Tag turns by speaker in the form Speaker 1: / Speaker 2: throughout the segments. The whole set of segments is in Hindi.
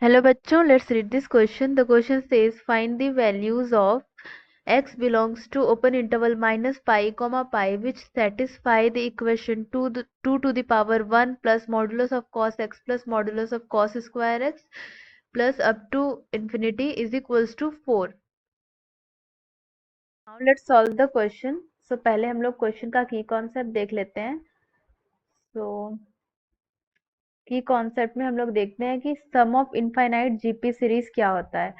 Speaker 1: Hello बच्चों, let's read this question. The question says find the values of x belongs to open interval minus pi comma pi which satisfy the equation 2 to the power 1 plus modulus of cos x plus modulus of cos square x plus up to infinity is equals to 4. Now let's solve the question. So पहले हम लोग क्वेश्चन का की कॉन्सेप्ट देख लेते हैं. So की कॉन्सेप्ट में हम लोग देखते हैं कि सम ऑफ इनफाइनाइट जीपी सीरीज क्या होता है.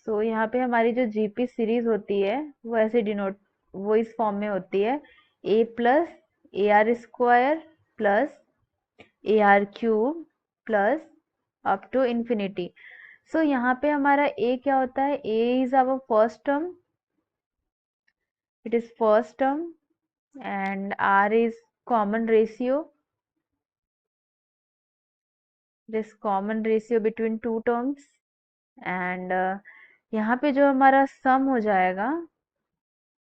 Speaker 1: सो यहाँ पे हमारी जो जीपी सीरीज होती है वो ऐसे डिनोट वो इस फॉर्म में होती है a plus a r square plus a r cube plus up to infinity. So यहाँ पे हमारा ए क्या होता है, a is our first term, it is first term and r is common ratio, this common ratio between two terms and यहाँ पे जो हमारा सम हो जाएगा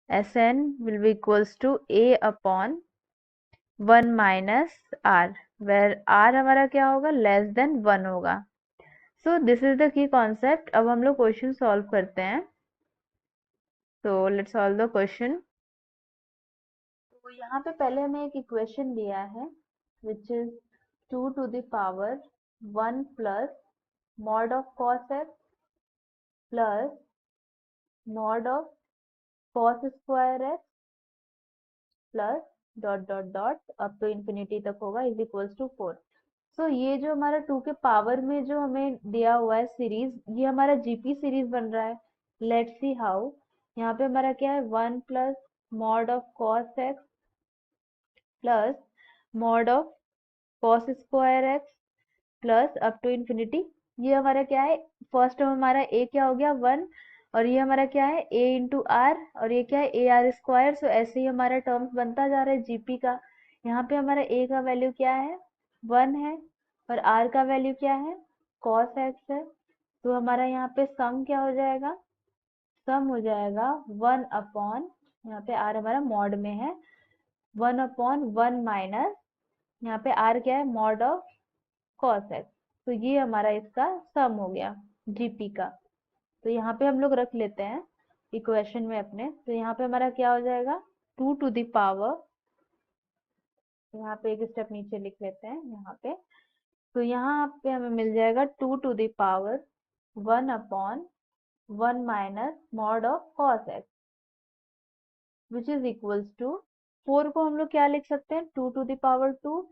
Speaker 1: Sn will be equals to a upon 1 minus r, where r हमारा क्या होगा, लेस देन 1 होगा. So this is the key concept. अब हम लोग क्वेश्चन सॉल्व करते हैं. So let's solve the question. तो यहाँ पे पहले हमें एक इक्वेशन दिया है which is 2 to the power 1 plus mod of cos x plus mod of cos square x plus dot dot dot up to infinity तक होगा इज इक्वल्स टू 4. सो ये जो हमारा 2 के पावर में जो हमें दिया हुआ है सीरीज, ये हमारा जीपी सीरीज बन रहा है. Let's see how. यहाँ पे हमारा क्या है, 1 plus mod of cos x plus mod of cos square x plus up to infinity. ये हमारा क्या है, फर्स्ट टर्म हमारा ए क्या हो गया 1 और ये हमारा क्या है ए इंटू आर और ये क्या है ए आर स्क्वायर. सो ऐसे ही हमारा टर्म्स बनता जा रहा है जीपी का. यहाँ पे हमारा ए का वैल्यू क्या है 1 है और आर का वैल्यू क्या है कॉस एक्स है. तो हमारा यहाँ पे सम क्या हो जाएगा, सम हो जाएगा 1 अपॉन, यहाँ पे आर हमारा मॉड में है, 1 अपॉन 1 माइनस यहाँ पे आर क्या है मॉड ऑफ कॉस एक्स. तो ये हमारा इसका सम हो गया जीपी का. तो यहाँ पे हम लोग रख लेते हैं इक्वेशन में अपने. तो यहाँ पे हमारा क्या हो जाएगा 2 टू द पावर, यहाँ पे एक स्टेप नीचे लिख लेते हैं यहाँ पे. तो यहाँ पे हमें मिल जाएगा 2 to the power 1 upon 1 minus mod of cos x which is equals to 4 को हम लोग क्या लिख सकते हैं 2 टू द पावर 2.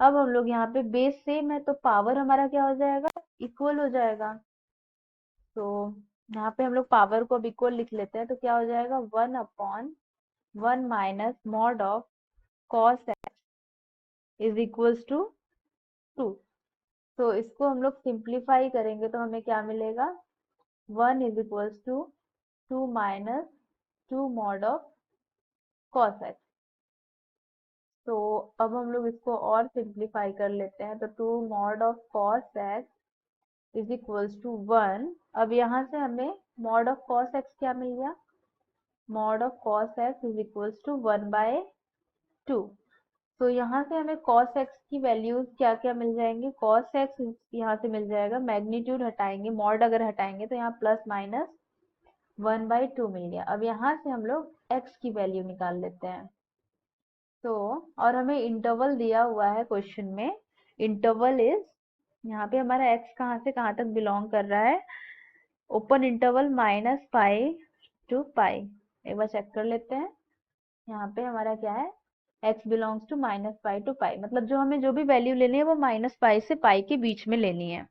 Speaker 1: अब हम लोग यहाँ पे बेस सेम है तो पावर हमारा क्या हो जाएगा इक्वल हो जाएगा. तो यहाँ पे हम लोग पावर को अब इक्वल लिख लेते हैं. तो क्या हो जाएगा 1 upon 1 minus mod of cos x is equals to 2. तो इसको हम लोग सिंप्लीफाई करेंगे तो हमें क्या मिलेगा 1 is equals to 2 minus 2 mod of cos x. तो अब हम लोग इसको और सिंप्लीफाई कर लेते हैं. तो 2 mod of cos x is equals to 1. अब यहाँ से हमें मॉड ऑफ कॉस एक्स क्या मिल गया, mod of cos x is equals to 1/2. तो यहाँ से हमें cos x की वैल्यूज क्या क्या मिल जाएंगे, cos x यहाँ से मिल जाएगा, मैग्नीट्यूड हटाएंगे, मॉड अगर हटाएंगे तो यहाँ प्लस माइनस 1/2 मिल गया. अब यहाँ से हम लोग x की वैल्यू निकाल लेते हैं. तो और हमें इंटरवल दिया हुआ है क्वेश्चन में, इंटरवल इज, यहाँ पे हमारा x कहाँ से कहाँ तक बिलोंग कर रहा है, open interval minus pi to pi. एक बार चेक कर लेते हैं. यहाँ पे हमारा क्या है x belongs to minus pi to pi, मतलब जो हमें जो भी वैल्यू लेनी है वो माइनस पाई से पाई के बीच में लेनी है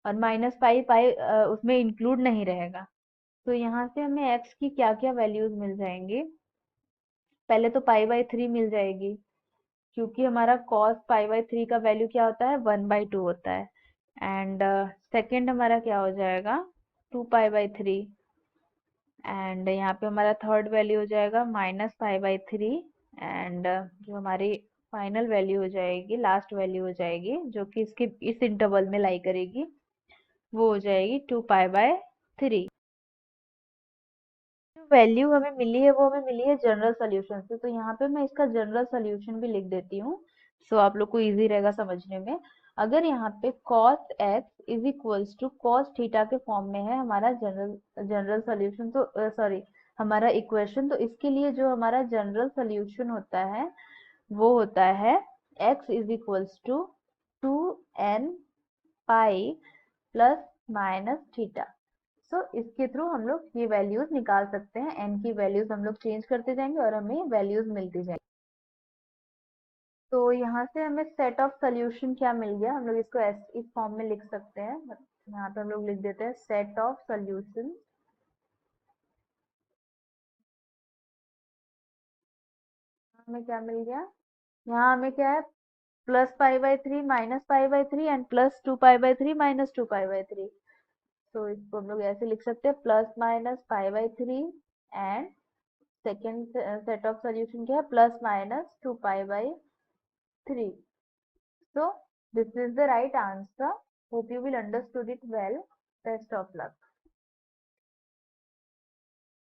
Speaker 1: और माइनस पाई पाई उसमें इंक्लूड नहीं रहेगा. तो यहाँ से हमें x की क्या क्या वैल्यूज मिल जाएंगी. पहले तो पाई/3 मिल जाएगी क्योंकि हमारा cos पाई/3 का वैल्यू क्या होता है 1/2 होता है. एंड सेकंड हमारा क्या हो जाएगा 2 पाई/3 एंड यहाँ पे हमारा थर्ड वैल्यू हो जाएगा -पाई/3 एंड जो हमारी फाइनल वैल्यू हो जाएगी, लास्ट वैल्यू हो जाएगी जो कि इसके इस इंटरवल में लाई करेगी, वो हो जाएगी 2 पाई/3. जो वैल्यू हमें मिली है वो हमें मिली है जनरल सोल्यूशन से. तो यहाँ पे मैं इसका जनरल सोल्यूशन भी लिख देती हूँ सो आप लोग को इजी रहेगा समझने में. अगर यहाँ पे cos x is equals to cos theta के फॉर्म में है हमारा जनरल जनरल सोल्यूशन, तो सॉरी हमारा इक्वेशन, तो इसके लिए जो हमारा जनरल सोल्यूशन होता है वो होता है x is equals to 2n pi plus minus theta. So इसके थ्रू हम लोग ये वैल्यूज निकाल सकते हैं, n की वैल्यूज हम लोग चेंज करते जाएंगे और हमें वैल्यूज मिलती जाएंगी। तो यहाँ से हमें सेट ऑफ सोल्यूशन क्या मिल गया, हम लोग इसको इस फॉर्म में लिख सकते हैं। यहाँ पे हम लोग लिख देते हैं सेट ऑफ सोल्यूशन। हमें क्या मिल गया, यहाँ हमें क्या है, plus pi by three minus pi by three and plus two pi by three minus two pi by three. तो इसको हम लोग ऐसे लिख सकते हैं plus minus pi by three and second set of solution क्या है, plus minus two pi by three. So this is the right answer. Hope you will understood it well. Best of luck.